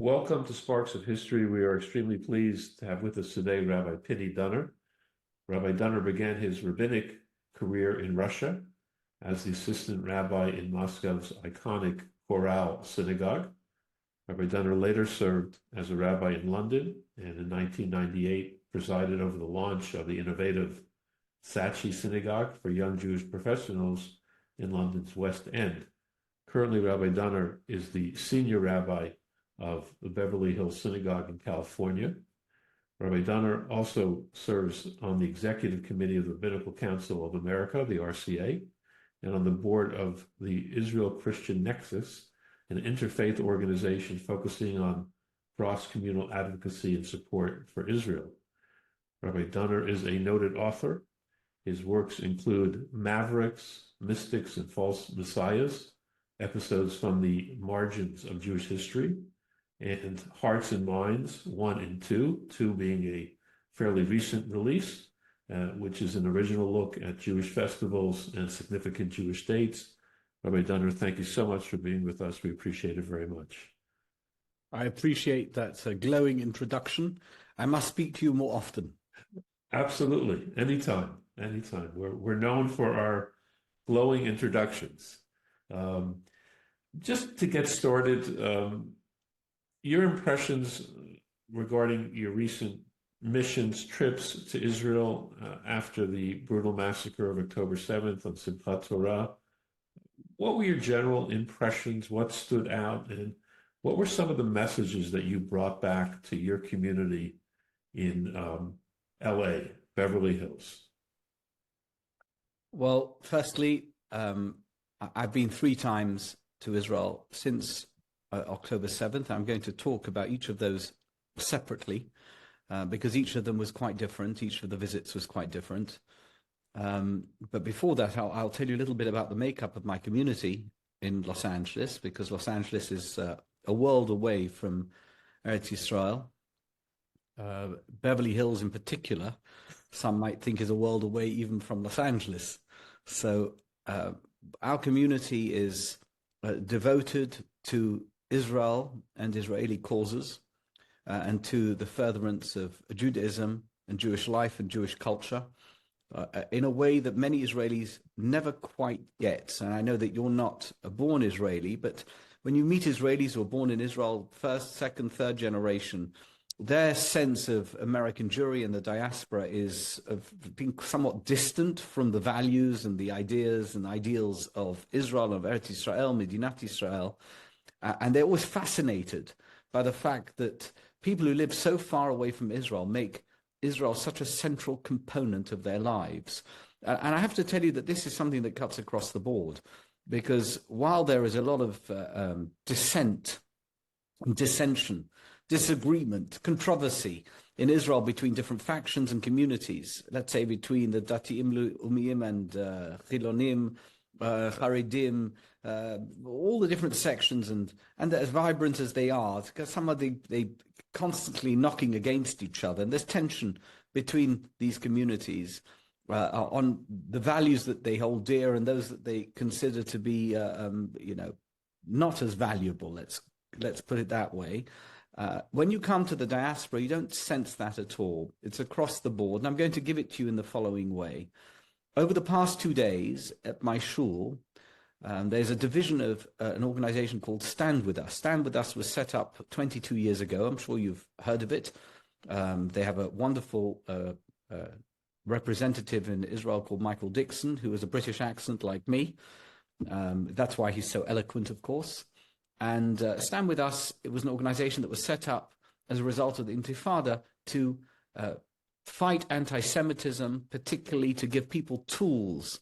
Welcome to Sparks of History. We are extremely pleased to have with us today Rabbi Pini Dunner. Rabbi Dunner began his rabbinic career in Russia as the assistant rabbi in Moscow's iconic Choral Synagogue. Rabbi Dunner later served as a rabbi in London and in 1998 presided over the launch of the innovative Saatchi Synagogue for young Jewish professionals in London's West End. Currently, Rabbi Dunner is the senior rabbi of the Beverly Hills Synagogue in California. Rabbi Dunner also serves on the Executive Committee of the Rabbinical Council of America, the RCA, and on the board of the Israel Christian Nexus, an interfaith organization focusing on cross-communal advocacy and support for Israel. Rabbi Dunner is a noted author. His works include Mavericks, Mystics, and False Messiahs, episodes from the margins of Jewish history, and Hearts and Minds 1 and 2, 2 being a fairly recent release, which is an original look at Jewish festivals and significant Jewish dates. Rabbi Dunner, thank you so much for being with us. We appreciate it very much. I appreciate that glowing introduction. I must speak to you more often. Absolutely. Anytime. We're known for our glowing introductions. Just to get started, your impressions regarding your recent missions trips to Israel after the brutal massacre of October 7th on Simchat Torah. What were your general impressions? What stood out? And what were some of the messages that you brought back to your community in LA, Beverly Hills? Well, firstly, I've been 3 times to Israel since October 7th. I'm going to talk about each of those separately because each of them was quite different. Each of the visits was quite different. But before that, I'll tell you a little bit about the makeup of my community in Los Angeles, because Los Angeles is a world away from Eretz Yisrael. Beverly Hills in particular, some might think is a world away even from Los Angeles. So our community is devoted to Israel and Israeli causes and to the furtherance of Judaism and Jewish life and Jewish culture in a way that many Israelis never quite get. And I know that you're not a born Israeli, but when you meet Israelis who are born in Israel, first, second, third generation, their sense of American Jewry and the diaspora is of being somewhat distant from the values and the ideas and ideals of Israel, of Eretz Yisrael, Medinat Yisrael. And they're always fascinated by the fact that people who live so far away from Israel make Israel such a central component of their lives. And I have to tell you that this is something that cuts across the board, because while there is a lot of dissent, dissension, disagreement, controversy in Israel between different factions and communities, let's say between the Datiim Umiyim and Chilonim, Haredim, all the different sections, and as vibrant as they are, some of they constantly knocking against each other, and there's tension between these communities on the values that they hold dear and those that they consider to be, not as valuable. Let's put it that way. When you come to the diaspora, you don't sense that at all. It's across the board, and I'm going to give it to you in the following way. Over the past 2 days at my shul, there's a division of an organization called Stand With Us. Stand With Us was set up 22 years ago. I'm sure you've heard of it. They have a wonderful representative in Israel called Michael Dixon, who has a British accent like me. That's why he's so eloquent, of course. And Stand With Us, it was an organization that was set up as a result of the Intifada to fight anti-Semitism, particularly to give people tools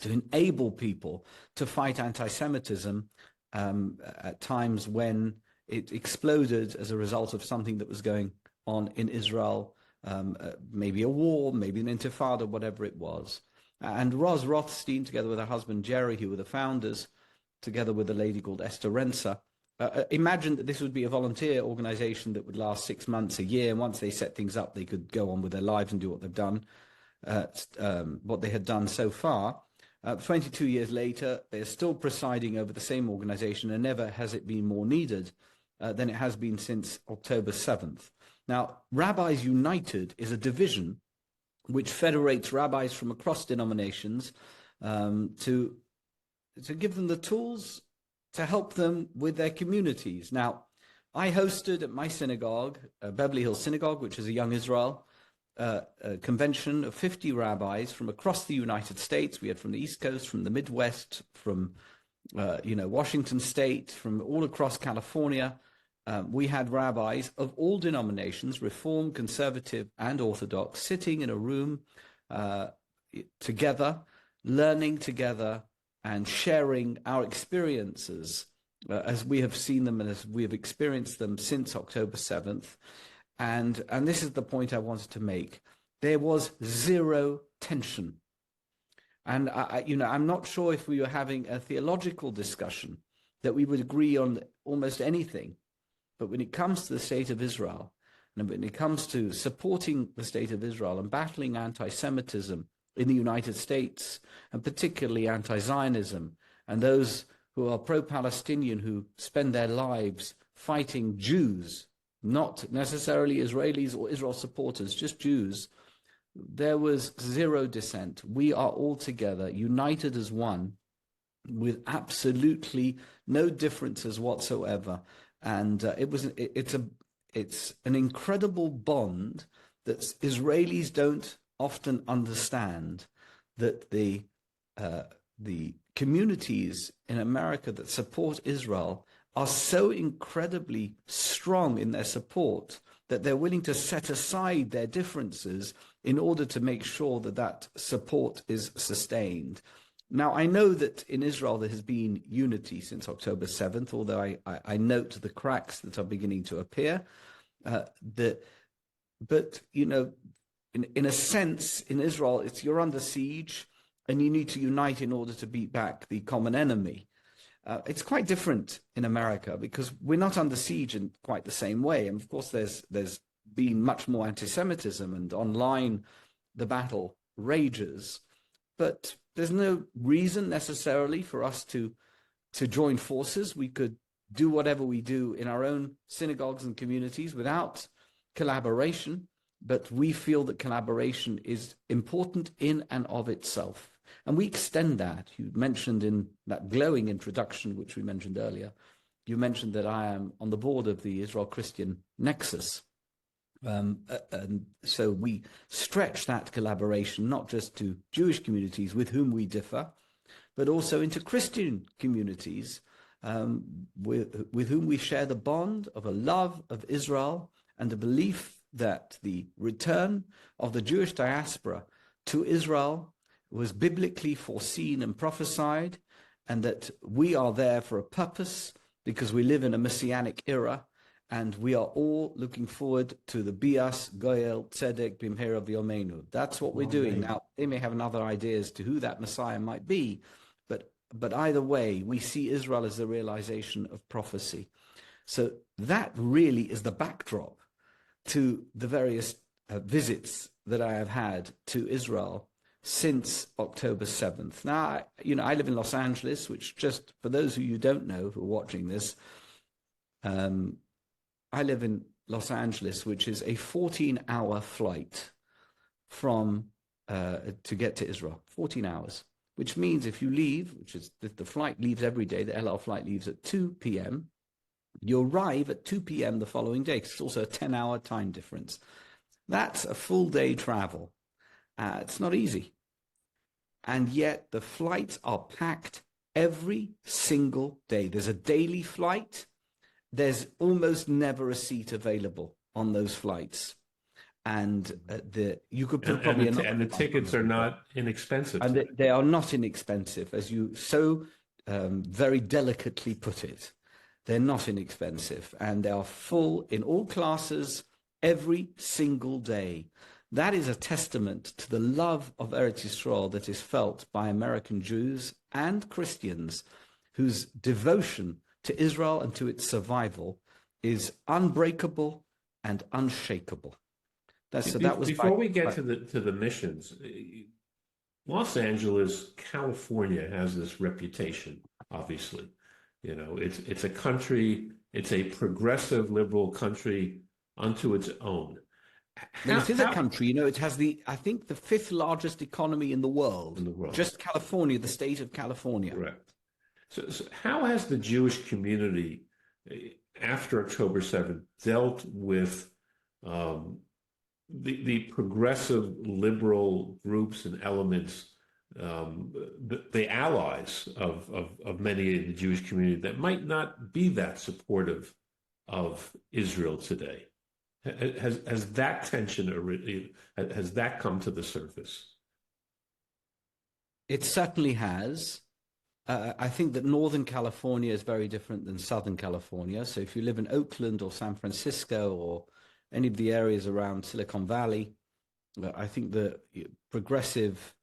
to enable people to fight anti-Semitism at times when it exploded as a result of something that was going on in Israel, maybe a war, maybe an intifada, whatever it was. And Roz Rothstein, together with her husband Jerry, who were the founders, together with a lady called Esther Renser, imagined that this would be a volunteer organization that would last 6 months, a year, and once they set things up, they could go on with their lives and do what they've done, what they had done so far. 22 years later, they're still presiding over the same organization, and never has it been more needed than it has been since October 7th. Now, Rabbis United is a division which federates rabbis from across denominations to give them the tools to help them with their communities. Now, I hosted at my synagogue, Beverly Hills Synagogue, which is a Young Israel, a convention of 50 rabbis from across the United States. We had from the East Coast, from the Midwest, from Washington State, from all across California. We had rabbis of all denominations, Reform, Conservative, and Orthodox, sitting in a room together, learning together, and sharing our experiences as we have seen them and as we have experienced them since October 7th. And this is the point I wanted to make. There was zero tension. And I'm not sure if we were having a theological discussion that we would agree on almost anything. But when it comes to the state of Israel, and when it comes to supporting the state of Israel and battling anti-Semitism in the United States, and particularly anti-Zionism, and those who are pro-Palestinian who spend their lives fighting Jews, not necessarily Israelis or Israel supporters, just Jews, there was zero dissent. We are all together, united as one, with absolutely no differences whatsoever. And it's an incredible bond that Israelis don't often understand, that the communities in America that support Israel are so incredibly strong in their support that they're willing to set aside their differences in order to make sure that that support is sustained. Now, I know that in Israel there has been unity since October 7th, although I note the cracks that are beginning to appear. But, in a sense, in Israel, you're under siege and you need to unite in order to beat back the common enemy. It's quite different in America because we're not under siege in quite the same way. And of course, there's been much more anti-Semitism, and online the battle rages. But there's no reason necessarily for us to join forces. We could do whatever we do in our own synagogues and communities without collaboration, but we feel that collaboration is important in and of itself. And we extend that. You mentioned in that glowing introduction, which we mentioned earlier, you mentioned that I am on the board of the Israel Christian Nexus. And so we stretch that collaboration not just to Jewish communities with whom we differ, but also into Christian communities with whom we share the bond of a love of Israel and a belief that the return of the Jewish diaspora to Israel was biblically foreseen and prophesied, and that we are there for a purpose because we live in a messianic era, and we are all looking forward to the Bias Goyel Tzedek Bimhera V'Yomeinu. That's what we're doing. Now, they may have another idea as to who that Messiah might be, but either way, we see Israel as the realization of prophecy. So that really is the backdrop to the various visits that I have had to Israel since October 7th. Now, I live in Los Angeles, which, just for those of you who don't know, who are watching this, I live in Los Angeles, which is a 14-hour flight from to get to Israel. 14 hours, which means if you leave, which is the flight leaves every day, the El Al flight leaves at 2 p.m., you arrive at 2 p.m. the following day, because it's also a 10-hour time difference. That's a full day travel. It's not easy. And yet the flights are packed every single day. There's a daily flight. There's almost never a seat available on those flights. And you could put probably... And the tickets are not inexpensive. And they are not inexpensive, as you so very delicately put it. They're not inexpensive. And they are full in all classes every single day. That is a testament to the love of Eretz Yisrael that is felt by American Jews and Christians, whose devotion to Israel and to its survival is unbreakable and unshakable. Before we get to the missions, Los Angeles, California has this reputation, obviously. It's a country It's a progressive liberal country unto its own. Well, How, it is a how country, it has I think, the fifth largest economy in the world. in the world? Just California, the state of California. Correct. So how has the Jewish community after October 7th dealt with um, the progressive liberal groups and elements, the allies of many in the Jewish community that might not be that supportive of Israel today? Has that tension has that come to the surface? It certainly has. I think that Northern California is very different than Southern California. So if you live in Oakland or San Francisco or any of the areas around Silicon Valley, I think the progressive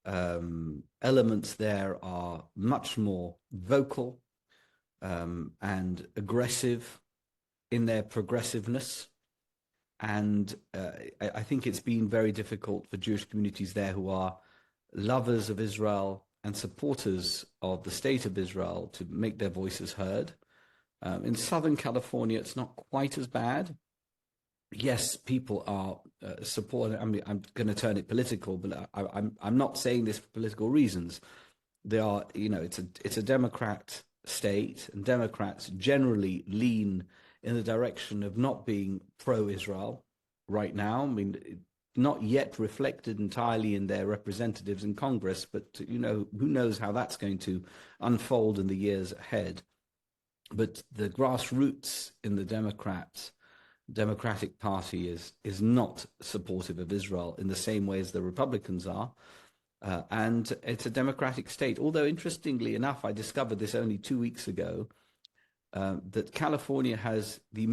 elements there are much more vocal and aggressive in their progressiveness. And I think it's been very difficult for Jewish communities there who are lovers of Israel and supporters of the state of Israel to make their voices heard. In Southern California, it's not quite as bad. Yes, people are supporting. I mean, I'm going to turn it political, but I'm not saying this for political reasons. They are, it's a Democrat state, and Democrats generally lean in the direction of not being pro-Israel right now. I mean, not yet reflected entirely in their representatives in Congress, but who knows how that's going to unfold in the years ahead. But the grassroots in the Democratic Party is not supportive of Israel in the same way as the Republicans are. And it's a democratic state. Although, interestingly enough, I discovered this only 2 weeks ago, that California has the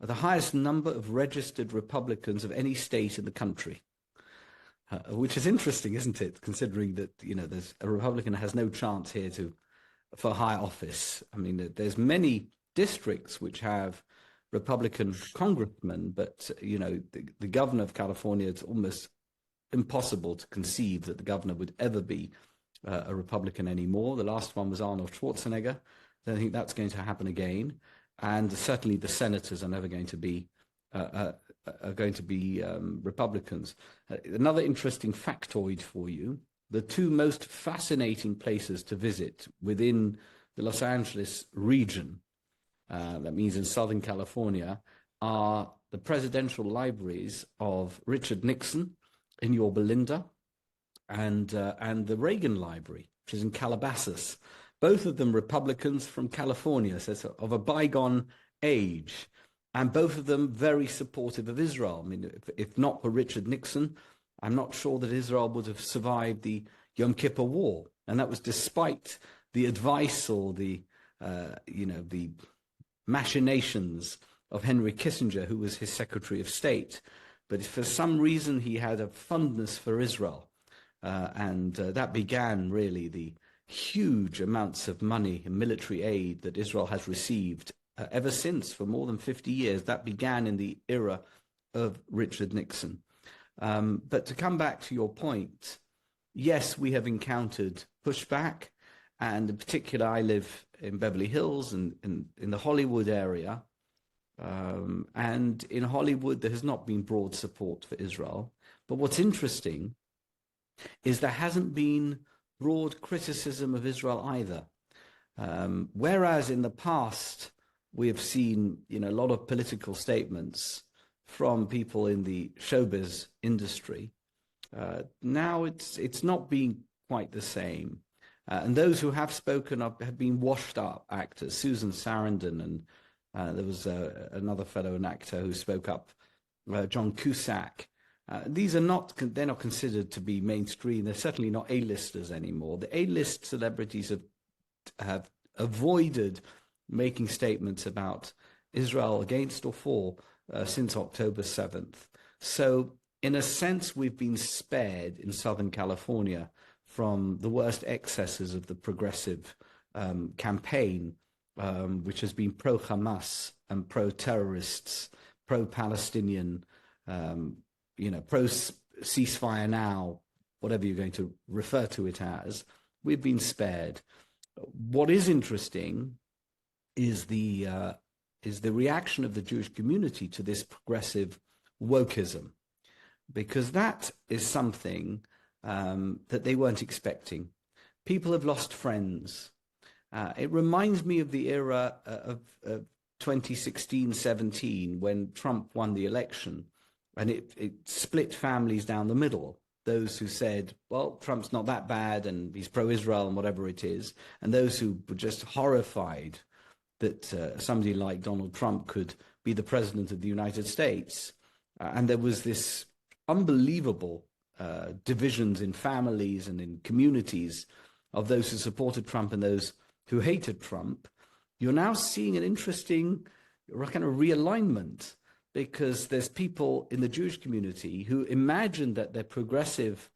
highest number of registered Republicans of any state in the country, which is interesting, isn't it? Considering that, there's a Republican has no chance here for high office. I mean, there's many districts which have Republican congressmen, but, the governor of California, it's almost impossible to conceive that the governor would ever be a Republican anymore. The last one was Arnold Schwarzenegger. I don't think that's going to happen again. And certainly the senators are never going to be Republicans. Another interesting factoid for you: the two most fascinating places to visit within the Los Angeles region, that means in Southern California, are the presidential libraries of Richard Nixon in Yorba Linda and the Reagan Library, which is in Calabasas. Both of them Republicans from California, so of a bygone age, and both of them very supportive of Israel. I mean, if not for Richard Nixon, I'm not sure that Israel would have survived the Yom Kippur War, and that was despite the advice or the machinations of Henry Kissinger, who was his Secretary of State. But for some reason, he had a fondness for Israel, and that began really the huge amounts of money and military aid that Israel has received ever since for more than 50 years. That began in the era of Richard Nixon. But to come back to your point, yes, we have encountered pushback, and in particular, I live in Beverly Hills and in the Hollywood area. And in Hollywood, there has not been broad support for Israel. But what's interesting is there hasn't been broad criticism of Israel either. Whereas in the past, we have seen, a lot of political statements from people in the showbiz industry. Now it's not been quite the same. And those who have spoken up have been washed up actors, Susan Sarandon, and there was another fellow, an actor who spoke up, John Cusack. They're not considered to be mainstream. They're certainly not A-listers anymore. The A-list celebrities have avoided making statements about Israel against or for since October 7th. So in a sense, we've been spared in Southern California from the worst excesses of the progressive campaign, which has been pro-Hamas and pro-terrorists, pro-Palestinian, pro-ceasefire now, whatever you're going to refer to it as. We've been spared. What is interesting is the reaction of the Jewish community to this progressive wokeism, because that is something that they weren't expecting. People have lost friends. It reminds me of the era of 2016-17 when Trump won the election, and it split families down the middle. Those who said, well, Trump's not that bad and he's pro-Israel and whatever it is, and those who were just horrified that somebody like Donald Trump could be the president of the United States. And there was this unbelievable divisions in families and in communities of those who supported Trump and those who hated Trump. You're now seeing an interesting kind of realignment, because there's people in the Jewish community who imagine that their progressive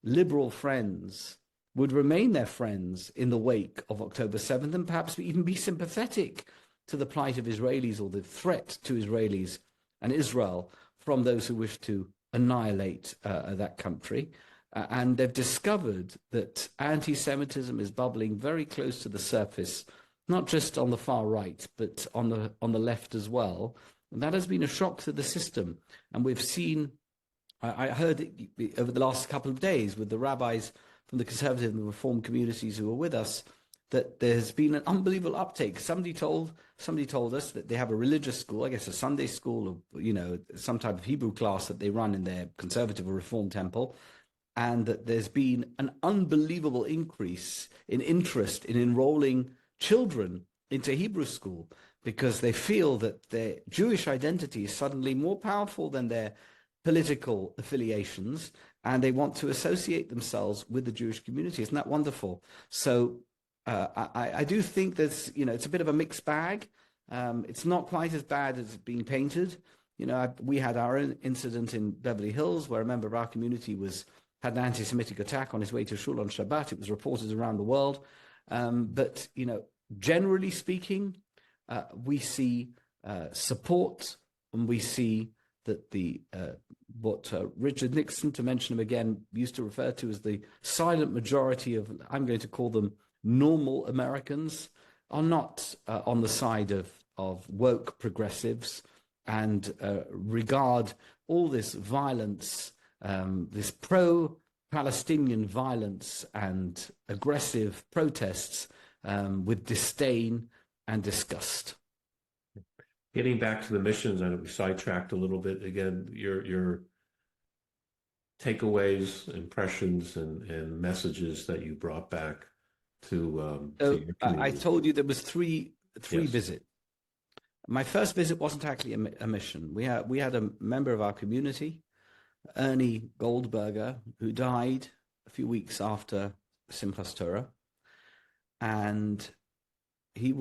liberal friends would remain their friends in the wake of October 7th, and perhaps even be sympathetic to the plight of Israelis or the threat to Israelis and Israel from those who wish to annihilate that country. And they've discovered that anti-Semitism is bubbling very close to the surface, not just on the far right, but on the left as well. And that has been a shock to the system. And we've seen, I heard it over the last couple of days with the rabbis from the conservative and reform communities who were with us, that there's been an unbelievable uptake. Somebody told us that they have a religious school, I guess a Sunday school, or some type of Hebrew class that they run in their conservative or reform temple, and that there's been an unbelievable increase in interest in enrolling children into Hebrew school, because they feel that their Jewish identity is suddenly more powerful than their political affiliations, and they want to associate themselves with the Jewish community. Isn't that wonderful? So I do think there's, it's a bit of a mixed bag. It's not quite as bad as it's being painted. We had our own incident in Beverly Hills where a member of our community had an anti-Semitic attack on his way to shul on Shabbat. It was reported around the world. But generally speaking, we see support, and we see that what Richard Nixon, to mention him again, used to refer to as the silent majority of, I'm going to call them normal Americans, are not on the side of woke progressives, and regard all this violence, this pro-Palestinian violence and aggressive protests with disdain and disgust. Getting back to the missions, I know we sidetracked a little bit. Again, your takeaways, impressions, and messages that you brought back to your community. I told you there was three Yes. visits. My first visit wasn't actually a mission. We had a member of our community, Ernie Goldberger, who died a few weeks after Simchas Torah, and he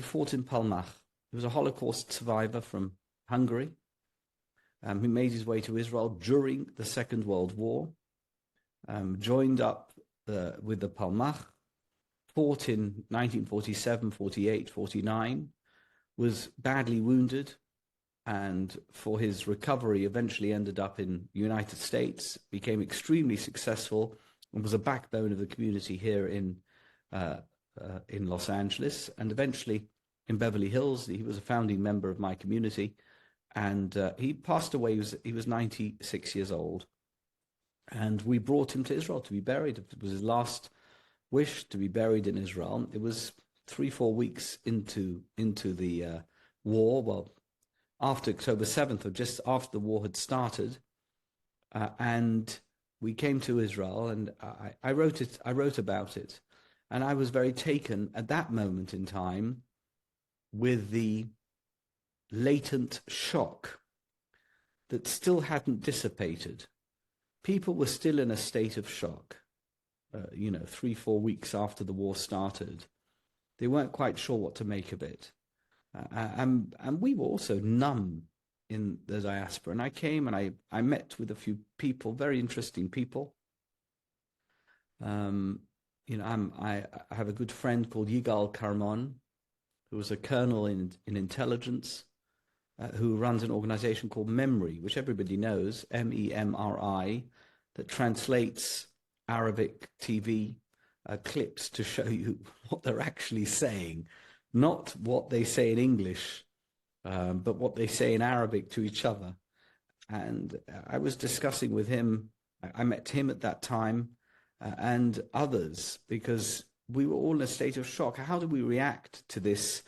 fought in Palmach. He was a Holocaust survivor from Hungary, who made his way to Israel during the Second World War, joined up with the Palmach, fought in 1947, 48, 49, was badly wounded, and for his recovery eventually ended up in the United States, became extremely successful, and was a backbone of the community here in Los Angeles, and eventually in Beverly Hills. He was a founding member of my community, and he passed away. He was 96 years old, and we brought him to Israel to be buried. It was his last wish, to be buried in Israel. It was 3-4 weeks into the war, well, after October 7th, or just after the war had started, and we came to Israel, and I wrote about it, and I was very taken at that moment in time with the latent shock that still hadn't dissipated. People were still in a state of shock, 3-4 weeks after the war started. They weren't quite sure what to make of it. And we were also numb in the diaspora. And I came and I met with a few people, very interesting people. I have a good friend called Yigal Karmon, who was a colonel in intelligence, who runs an organization called Memory, which everybody knows, MEMRI, that translates Arabic TV clips to show you what they're actually saying. not what they say in English, but what they say in Arabic to each other. And I was discussing with him, I met him at that time and others, because we were all in a state of shock. How do we react to this,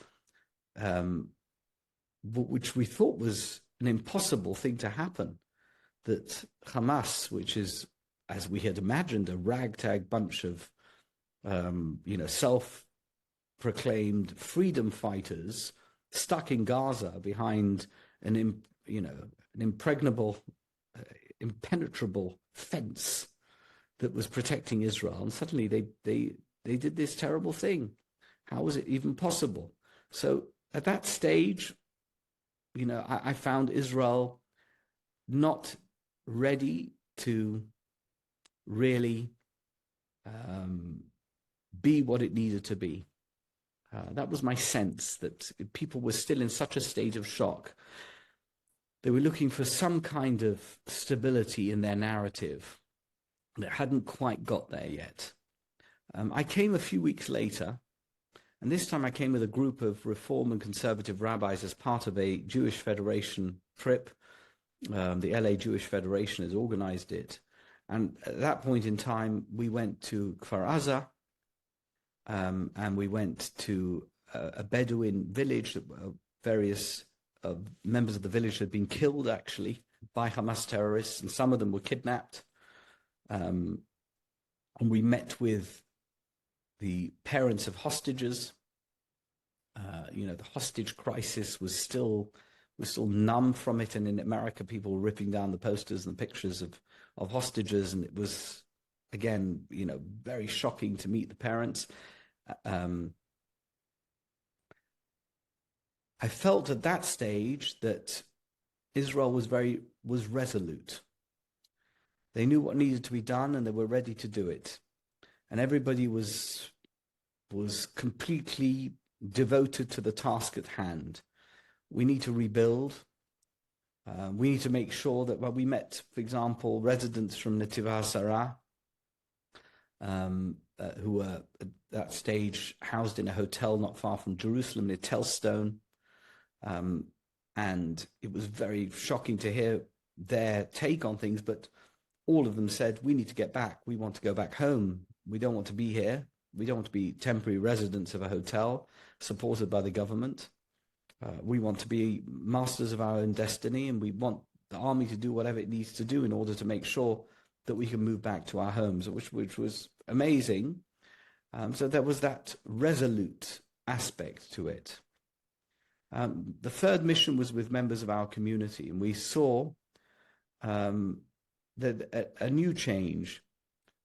which we thought was an impossible thing to happen? That Hamas, which is, as we had imagined, a ragtag bunch of, self-proclaimed freedom fighters stuck in Gaza behind an impregnable, impenetrable fence that was protecting Israel, and suddenly they did this terrible thing. How was it even possible? So at that stage, I found Israel not ready to really be what it needed to be. That was my sense, that people were still in such a state of shock. They were looking for some kind of stability in their narrative that hadn't quite got there yet. I came a few weeks later, and this time I came with a group of Reform and Conservative rabbis as part of a Jewish Federation trip. The LA Jewish Federation has organized it. And at that point in time, we went to Kfar Aza, and we went to a Bedouin village. Various members of the village had been killed, actually, by Hamas terrorists, and some of them were kidnapped. And we met with the parents of hostages. The hostage crisis was still numb from it, and in America, people were ripping down the posters and the pictures of hostages, and it was, again, very shocking to meet the parents. I felt at that stage that Israel was resolute. They knew what needed to be done, and they were ready to do it. And everybody was completely devoted to the task at hand. We need to rebuild. We need to make sure that, we met, for example, residents from Netiv HaSara, who were at that stage housed in a hotel not far from Jerusalem near Telstone. And it was very shocking to hear their take on things, but all of them said, we need to get back. We want to go back home. We don't want to be here. We don't want to be temporary residents of a hotel supported by the government. We want to be masters of our own destiny, and we want the army to do whatever it needs to do in order to make sure that we can move back to our homes, which was amazing. So there was that resolute aspect to it. The third mission was with members of our community, and we saw that a new change,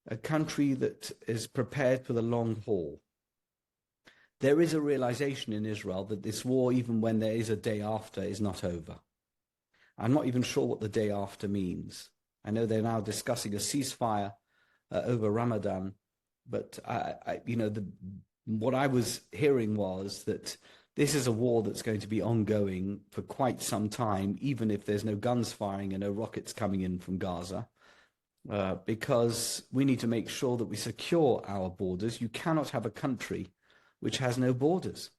a country that is prepared for the long haul. There is a realization in Israel that this war, even when there is a day after, is not over. I'm not even sure what the day after means. I know they're now discussing a ceasefire over Ramadan, but what I was hearing was that this is a war that's going to be ongoing for quite some time, even if there's no guns firing and no rockets coming in from Gaza, because we need to make sure that we secure our borders. You cannot have a country which has no borders,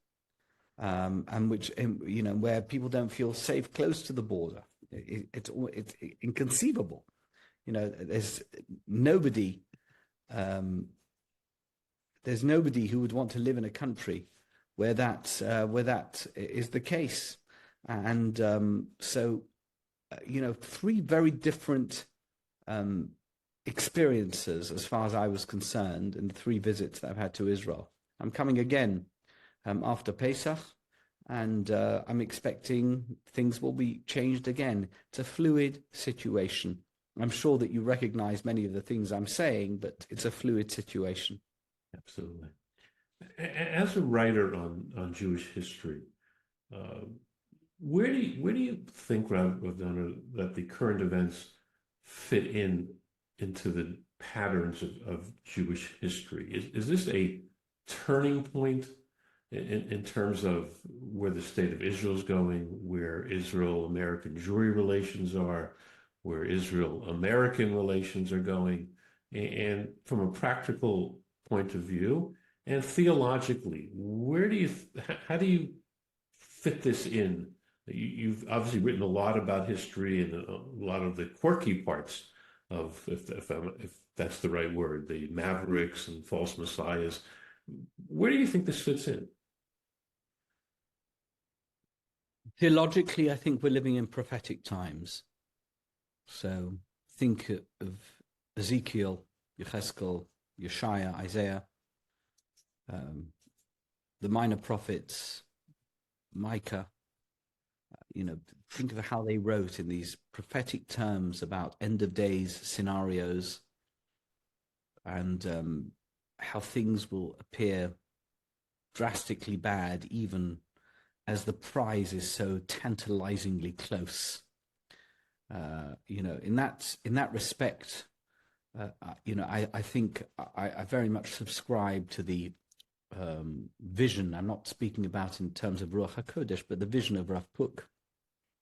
and which, where people don't feel safe close to the border. It's inconceivable. There's nobody who would want to live in a country where that is the case. And three very different experiences as far as I was concerned in the three visits that I've had to Israel. I'm coming again after Pesach, and I'm expecting things will be changed again. It's a fluid situation. I'm sure that you recognize many of the things I'm saying, but it's a fluid situation. Absolutely. As a writer on Jewish history, where do you think, Rabbi Dunner, that the current events fit into the patterns of Jewish history? Is this a turning point in terms of where the state of Israel is going, where Israel-American Jewry relations are, where Israel-American relations are going? And from a practical point of view, And theologically, how do you fit this in? You've obviously written a lot about history and a lot of the quirky parts of, if that's the right word, the mavericks and false messiahs. Where do you think this fits in? Theologically, I think we're living in prophetic times. So think of Ezekiel, Yecheskel, Yeshaya, Isaiah, the minor prophets, Micah. Think of how they wrote in these prophetic terms about end of days scenarios, and how things will appear drastically bad even as the prize is so tantalizingly close. In that respect, I think I very much subscribe to the vision. I'm not speaking about in terms of Ruach HaKodesh, but the vision of Rav Kook.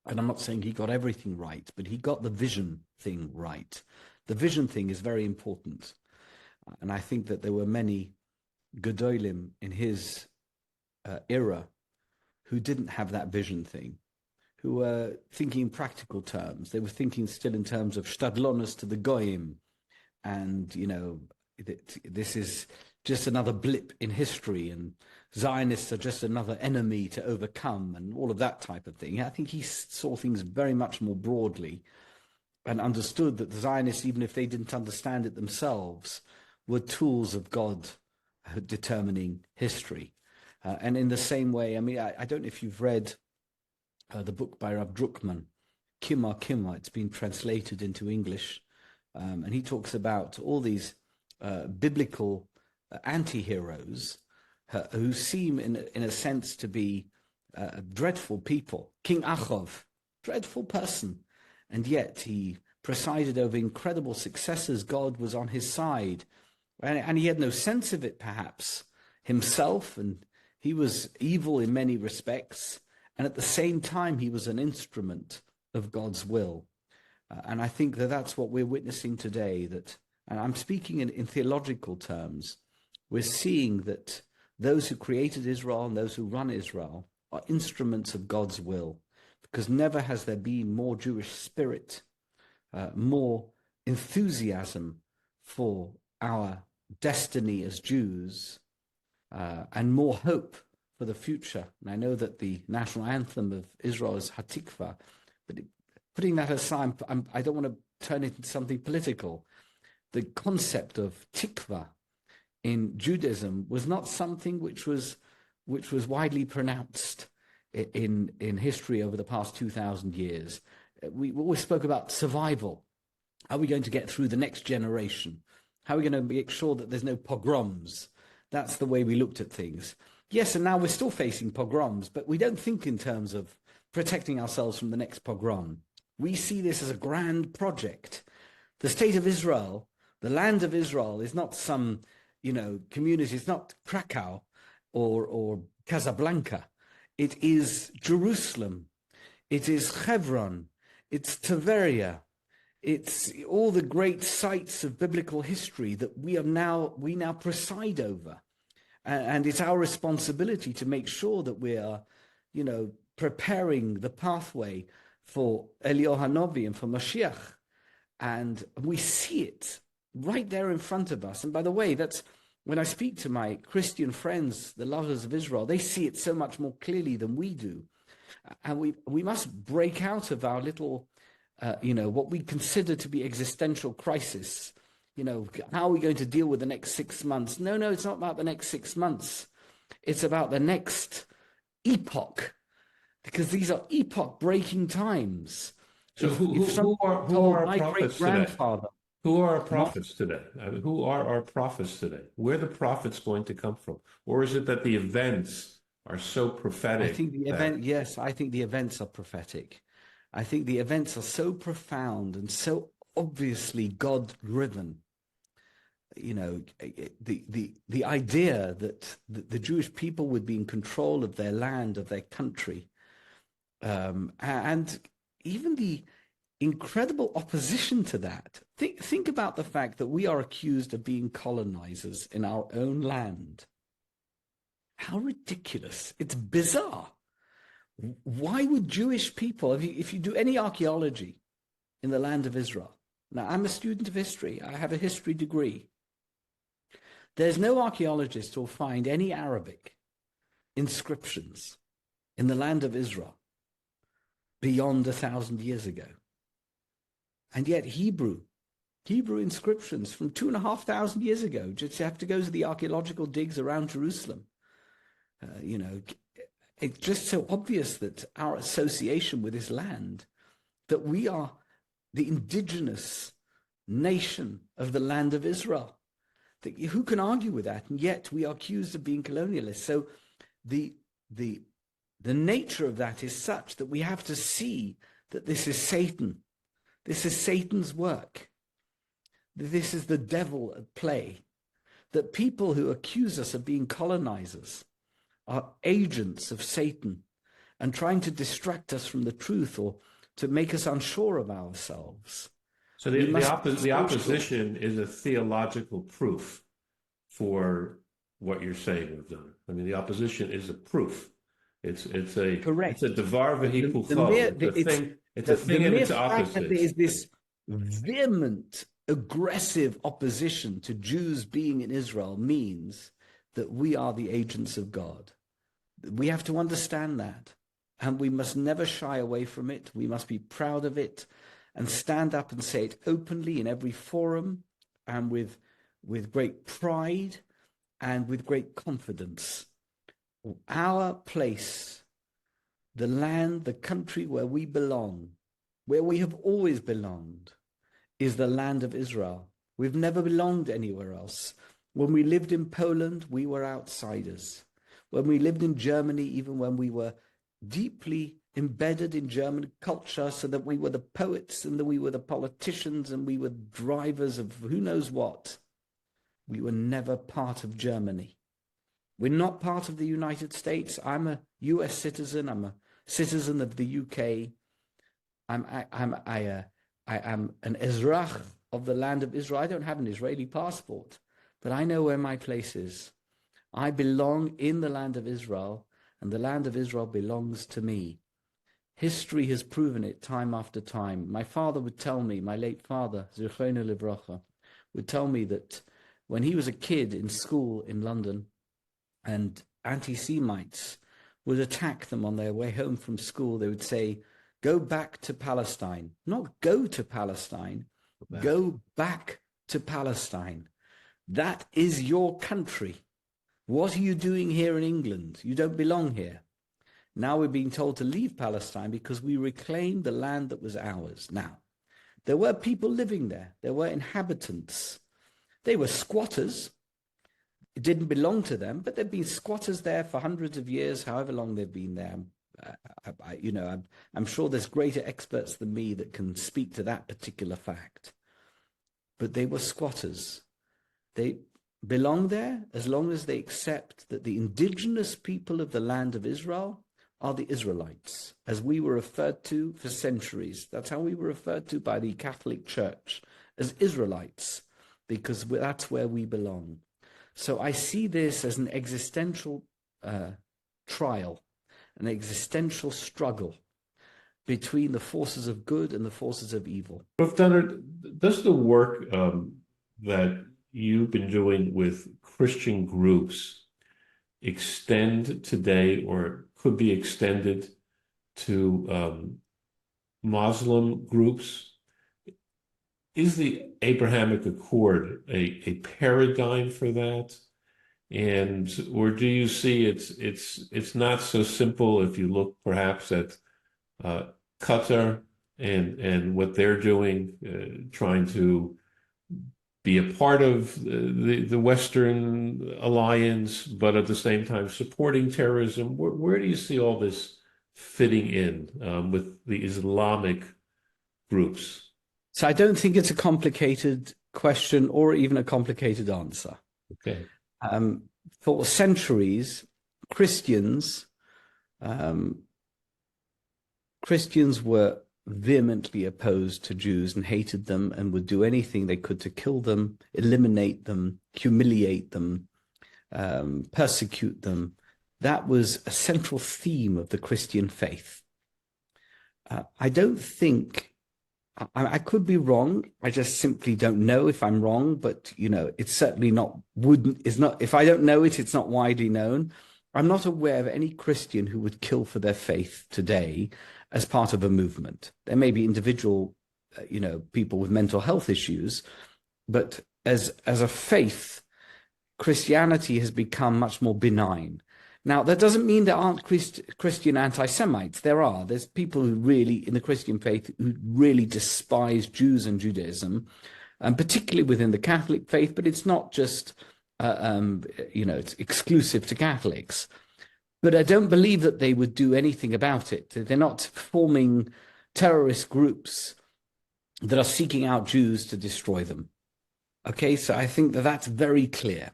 And I'm not saying he got everything right, but he got the vision thing right. The vision thing is very important. And I think that there were many Gedolim in his era who didn't have that vision thing, who were thinking in practical terms. They were thinking still in terms of shtadlonus to the goyim. And, this is just another blip in history, and Zionists are just another enemy to overcome, and all of that type of thing. I think he saw things very much more broadly and understood that the Zionists, even if they didn't understand it themselves, were tools of God determining history. And in the same way, I don't know if you've read the book by Rav Druckmann, Kimma. It's been translated into English. And he talks about all these biblical anti-heroes who seem, in a sense, to be dreadful people. King Achov, dreadful person. And yet he presided over incredible successes. God was on his side. And he had no sense of it, perhaps, himself. And he was evil in many respects. And at the same time, he was an instrument of God's will. And I think that that's what we're witnessing today, and I'm speaking in theological terms, we're seeing that those who created Israel and those who run Israel are instruments of God's will, because never has there been more Jewish spirit, more enthusiasm for our destiny as Jews, and more hope for the future. And I know that the national anthem of Israel is Hatikva, but putting that aside, I don't want to turn it into something political. The concept of tikva in Judaism was not something which was widely pronounced in history over the past 2,000 years. We always spoke about survival. How are we going to get through the next generation? How are we going to make sure that there's no pogroms? That's the way we looked at things. Yes, and now we're still facing pogroms, but we don't think in terms of protecting ourselves from the next pogrom. We see this as a grand project. The state of Israel, the land of Israel, is not some, community. It's not Krakow or Casablanca. It is Jerusalem. It is Hebron. It's Tiberia. It's all the great sites of biblical history that we now preside over. And it's our responsibility to make sure that we are, preparing the pathway for Eliyahu Hanavi and for Mashiach. And we see it right there in front of us. And by the way, that's when I speak to my Christian friends, the lovers of Israel, they see it so much more clearly than we do. And we must break out of our little, what we consider to be existential crisis. How are we going to deal with the next 6 months? No, it's not about the next 6 months. It's about the next epoch, because these are epoch-breaking times. So who are our prophets today? Who are our prophets today? Who are our prophets today? Where are the prophets going to come from? Or is it that the events are so prophetic? I think I think the events are prophetic. I think the events are so profound and so obviously God-driven. The idea that the Jewish people would be in control of their land, of their country, and even the incredible opposition to that. Think about the fact that we are accused of being colonizers in our own land. How ridiculous. It's bizarre. Why would Jewish people, if you do any archaeology in the land of Israel, now I'm a student of history, I have a history degree, there's no archaeologist who will find any Arabic inscriptions in the land of Israel beyond 1,000 years ago. And yet Hebrew inscriptions from 2,500 years ago, just have to go to the archaeological digs around Jerusalem. It's just so obvious that our association with this land, that we are the indigenous nation of the land of Israel. Who can argue with that? And yet we are accused of being colonialists. So the nature of that is such that we have to see that this is Satan. This is Satan's work. This is the devil at play. That people who accuse us of being colonizers are agents of Satan and trying to distract us from the truth or to make us unsure of ourselves. So the opposition is a theological proof for what you're saying, Rabbi Dunner. I mean, the opposition is a proof. It's a correct. It's a davar v'hikul cho. It's a thing in its opposite. There is this vehement, aggressive opposition to Jews being in Israel means that we are the agents of God. We have to understand that, and we must never shy away from it. We must be proud of it and stand up and say it openly in every forum and with great pride and with great confidence. Our place, the land, the country where we belong, where we have always belonged, is the land of Israel. We've never belonged anywhere else. When we lived in Poland, we were outsiders. When we lived in Germany, even when we were deeply embedded in German culture, so that we were the poets and that we were the politicians and we were drivers of who knows what, we were never part of Germany. We're not part of the United States. I'm a US citizen. I'm a citizen of the UK. I am an Ezrach of the land of Israel. I don't have an Israeli passport, but I know where my place is. I belong in the land of Israel, and the land of Israel belongs to me. History has proven it time after time. My father would tell me, my late father, Zichrono Livracha, would tell me that when he was a kid in school in London, and anti-Semites would attack them on their way home from school, they would say, go back to Palestine. Not go to Palestine, go back to Palestine. That is your country. What are you doing here in England? You don't belong here. Now we're being told to leave Palestine because we reclaimed the land that was ours. Now, there were people living there. There were inhabitants. They were squatters. It didn't belong to them, but they've been squatters there for hundreds of years, however long they've been there. I'm sure there's greater experts than me that can speak to that particular fact. But they were squatters. They belong there as long as they accept that the indigenous people of the land of Israel are the Israelites, as we were referred to for centuries. That's how we were referred to by the Catholic Church, as Israelites, because that's where we belong. So I see this as an existential trial, an existential struggle between the forces of good and the forces of evil. Prof. Dunner, does the work that you've been doing with Christian groups extend today or could be extended to Muslim groups? Is the Abrahamic Accord a paradigm for that? Or do you see it's not so simple if you look perhaps at Qatar and what they're doing, trying to be a part of the Western alliance, but at the same time supporting terrorism? Where do you see all this fitting in with the Islamic groups? So I don't think it's a complicated question or even a complicated answer. Okay. For centuries, Christians were vehemently opposed to Jews and hated them and would do anything they could to kill them, eliminate them, humiliate them, persecute them, that was a central theme of the Christian faith. I don't think, I could be wrong. I just simply don't know if I'm wrong, but it's certainly not, if I don't know it, it's not widely known. I'm not aware of any Christian who would kill for their faith today as part of a movement. There may be individual, people with mental health issues, but as a faith, Christianity has become much more benign. Now, that doesn't mean there aren't Christian anti-Semites. There's people who really, in the Christian faith, who really despise Jews and Judaism, and particularly within the Catholic faith, but it's not just, it's exclusive to Catholics. But I don't believe that they would do anything about it. They're not forming terrorist groups that are seeking out Jews to destroy them. Okay, so I think that that's very clear.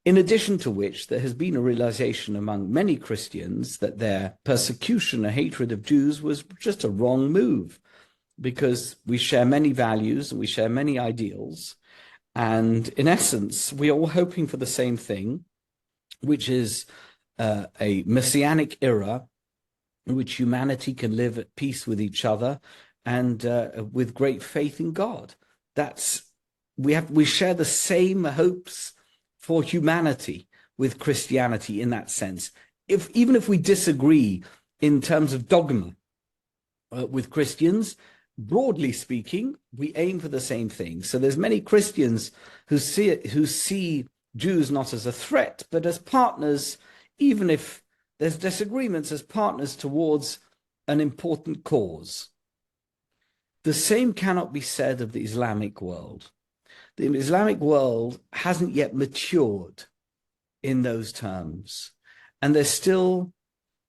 In addition to which, there has been a realization among many Christians that their persecution and hatred of Jews was just a wrong move, because we share many values and we share many ideals. And in essence, we are all hoping for the same thing, which is a messianic era in which humanity can live at peace with each other and with great faith in God. We share the same hopes for humanity with Christianity in that sense. Even if we disagree in terms of dogma with Christians, broadly speaking, we aim for the same thing. So there's many Christians who see Jews not as a threat, but as partners, even if there's disagreements, as partners towards an important cause. The same cannot be said of the Islamic world. The Islamic world hasn't yet matured in those terms. And there's still,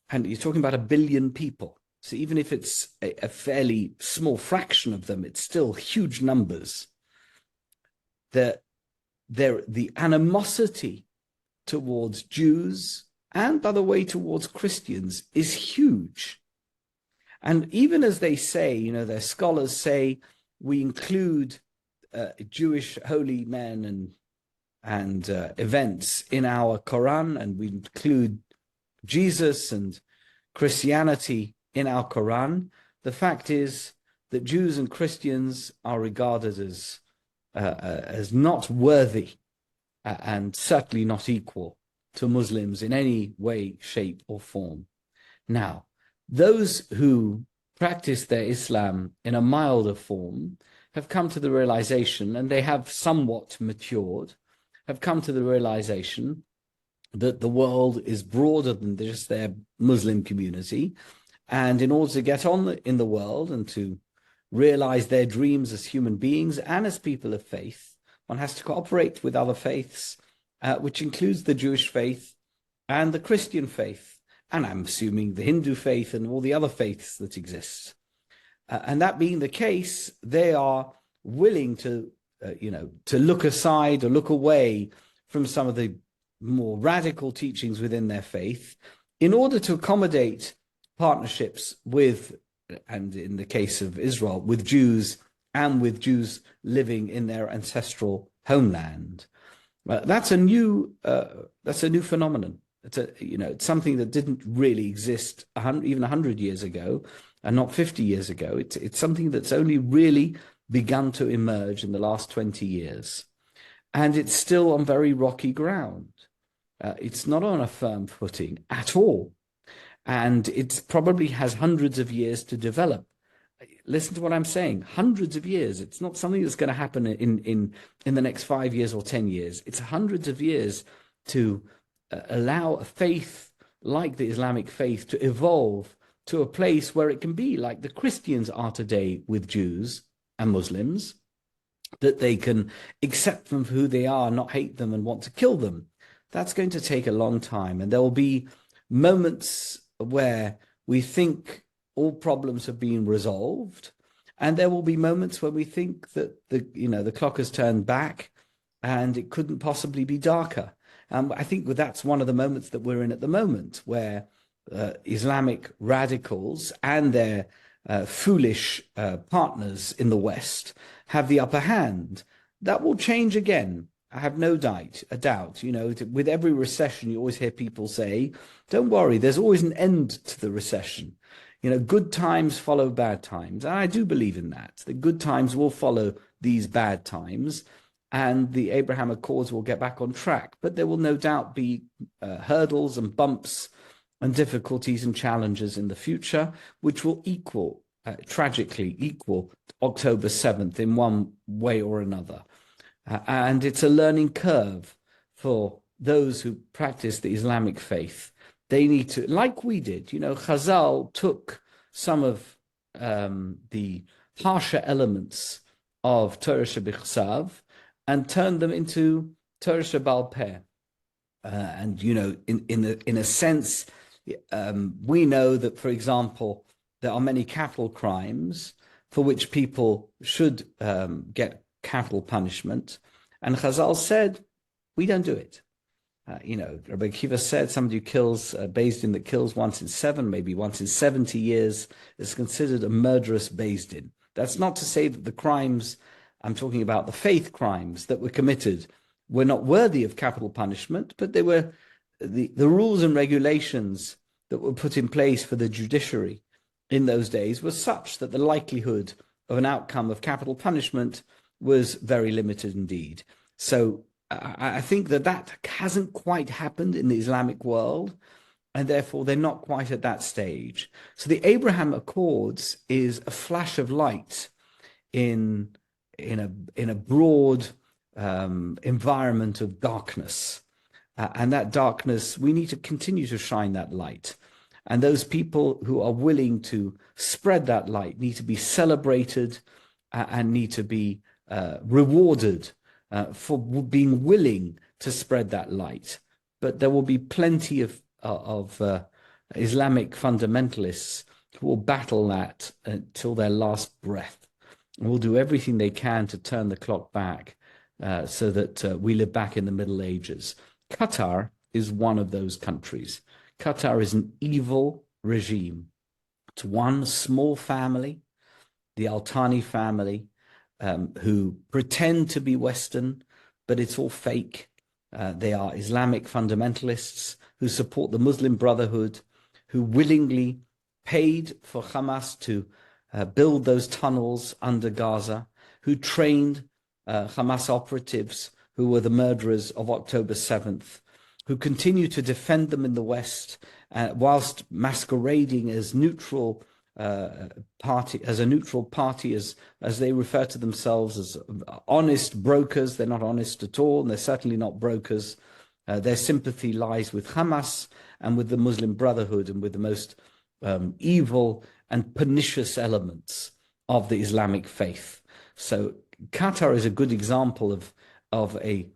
and you're talking about 1 billion people. So even if it's a fairly small fraction of them, it's still huge numbers. The animosity towards Jews and, by the way, towards Christians is huge. And even as they say, their scholars say, we include Jewish holy men and events in our Quran, and we include Jesus and Christianity in our Quran. The fact is that Jews and Christians are regarded as not worthy and certainly not equal to Muslims in any way, shape, or form. Now, those who practice their Islam in a milder form have come to the realization, and they have somewhat matured, have come to the realization that the world is broader than just their Muslim community. And in order to get on in the world and to realize their dreams as human beings and as people of faith, one has to cooperate with other faiths, which includes the Jewish faith and the Christian faith, and I'm assuming the Hindu faith and all the other faiths that exist. And that being the case, they are willing to look aside or look away from some of the more radical teachings within their faith in order to accommodate partnerships with, and in the case of Israel, with Jews and with Jews living in their ancestral homeland. That's a new phenomenon. It's something that didn't really exist even 100 years ago, and not 50 years ago. It's something that's only really begun to emerge in the last 20 years. And it's still on very rocky ground. It's not on a firm footing at all. And it probably has hundreds of years to develop. Listen to what I'm saying, hundreds of years. It's not something that's going to happen in the next 5 years or 10 years. It's hundreds of years to allow a faith like the Islamic faith to evolve to a place where it can be like the Christians are today with Jews and Muslims, that they can accept them for who they are, not hate them and want to kill them. That's going to take a long time. And there will be moments where we think all problems have been resolved. And there will be moments when we think that the clock has turned back and it couldn't possibly be darker. I think that's one of the moments that we're in at the moment, where Islamic radicals and their foolish partners in the West have the upper hand. That will change again. I have no doubt, with every recession, you always hear people say, don't worry, there's always an end to the recession. Good times follow bad times. And I do believe in that. The good times will follow these bad times, and the Abraham Accords will get back on track. But there will no doubt be hurdles and bumps and difficulties and challenges in the future, which will tragically equal October 7th in one way or another. And it's a learning curve for those who practice the Islamic faith. They need to, like we did, Chazal took some of the harsher elements of Torah Shebichsav and turned them into Torah Shebal Peh. And, in a sense, we know that, for example, there are many capital crimes for which people should get capital punishment. And Chazal said, we don't do it. Rabbi Akiva said somebody who kills, Beis Din that kills once in 7, maybe once in 70 years, is considered a murderous Beis Din. That's not to say that the crimes, I'm talking about the faith crimes that were committed, were not worthy of capital punishment, but they were the rules and regulations that were put in place for the judiciary in those days was such that the likelihood of an outcome of capital punishment was very limited indeed. So I think that hasn't quite happened in the Islamic world, and therefore they're not quite at that stage. So the Abraham Accords is a flash of light in a broad environment of darkness. And that darkness, we need to continue to shine that light. And those people who are willing to spread that light need to be celebrated and need to be rewarded for being willing to spread that light. But there will be plenty of Islamic fundamentalists who will battle that until their last breath. And will do everything they can to turn the clock back so that we live back in the Middle Ages. Qatar is one of those countries. Qatar is an evil regime. It's one small family, the Al-Thani family, who pretend to be Western, but it's all fake. They are Islamic fundamentalists who support the Muslim Brotherhood, who willingly paid for Hamas to build those tunnels under Gaza, who trained Hamas operatives who were the murderers of October 7th, who continue to defend them in the West, whilst masquerading as neutral party, as they refer to themselves as honest brokers. They're not honest at all, and they're certainly not brokers. Their sympathy lies with Hamas and with the Muslim Brotherhood and with the most evil and pernicious elements of the Islamic faith. So Qatar is a good example of a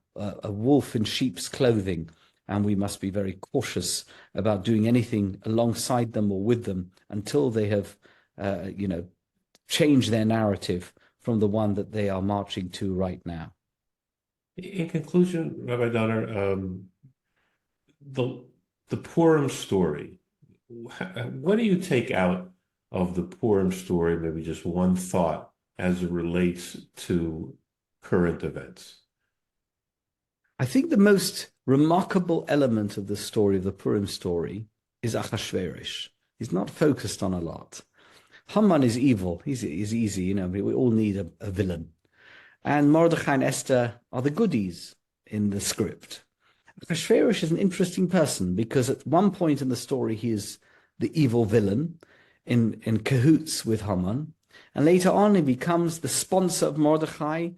wolf in sheep's clothing, and we must be very cautious about doing anything alongside them or with them until they have, changed their narrative from the one that they are marching to right now. In conclusion, Rabbi Dunner, the Purim story, what do you take out of the Purim story, maybe just one thought as it relates to current events? I think the most remarkable element of the story, of the Purim story, is Achashverosh. He's not focused on a lot. Haman is evil. He's easy, we all need a villain. And Mordechai and Esther are the goodies in the script. Achashverosh is an interesting person because at one point in the story he is the evil villain in cahoots with Haman. And later on he becomes the sponsor of Mordechai.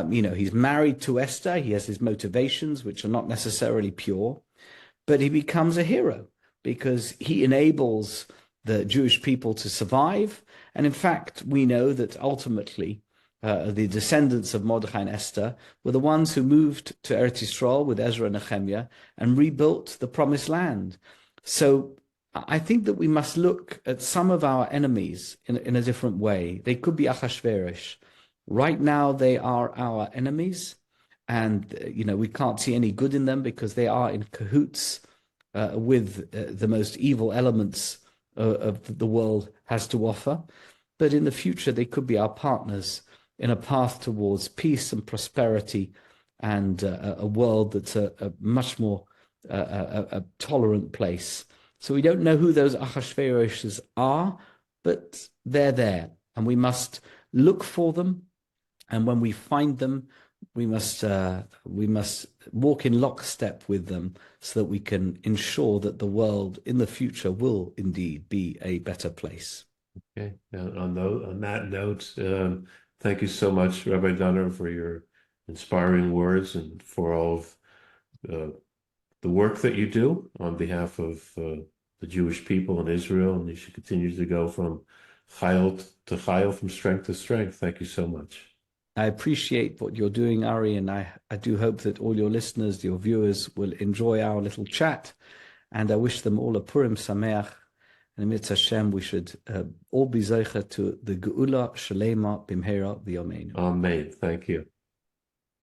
He's married to Esther. He has his motivations, which are not necessarily pure, but he becomes a hero because he enables the Jewish people to survive. And in fact, we know that ultimately the descendants of Mordechai and Esther were the ones who moved to Eretz Yisrael with Ezra and Nehemiah and rebuilt the Promised Land. So I think that we must look at some of our enemies in a different way. They could be Achashverosh. Right now, they are our enemies, and we can't see any good in them because they are in cahoots with the most evil elements of the world has to offer. But in the future, they could be our partners in a path towards peace and prosperity and a world that's a much more a tolerant place. So we don't know who those Achashveroshs are, but they're there, and we must look for them. And when we find them, we must walk in lockstep with them, so that we can ensure that the world in the future will indeed be a better place. Okay. On that note, thank you so much, Rabbi Dunner, for your inspiring words and for all of the work that you do on behalf of the Jewish people in Israel. And you should continue to go from chayil to chayil, from strength to strength. Thank you so much. I appreciate what you're doing, Ari, and I do hope that all your listeners, your viewers, will enjoy our little chat. And I wish them all a Purim Sameach. And Mitzvah Hashem, we should all be zeicha to the Geula Shalema Bimhera V'Yameinu. Amen. Thank you.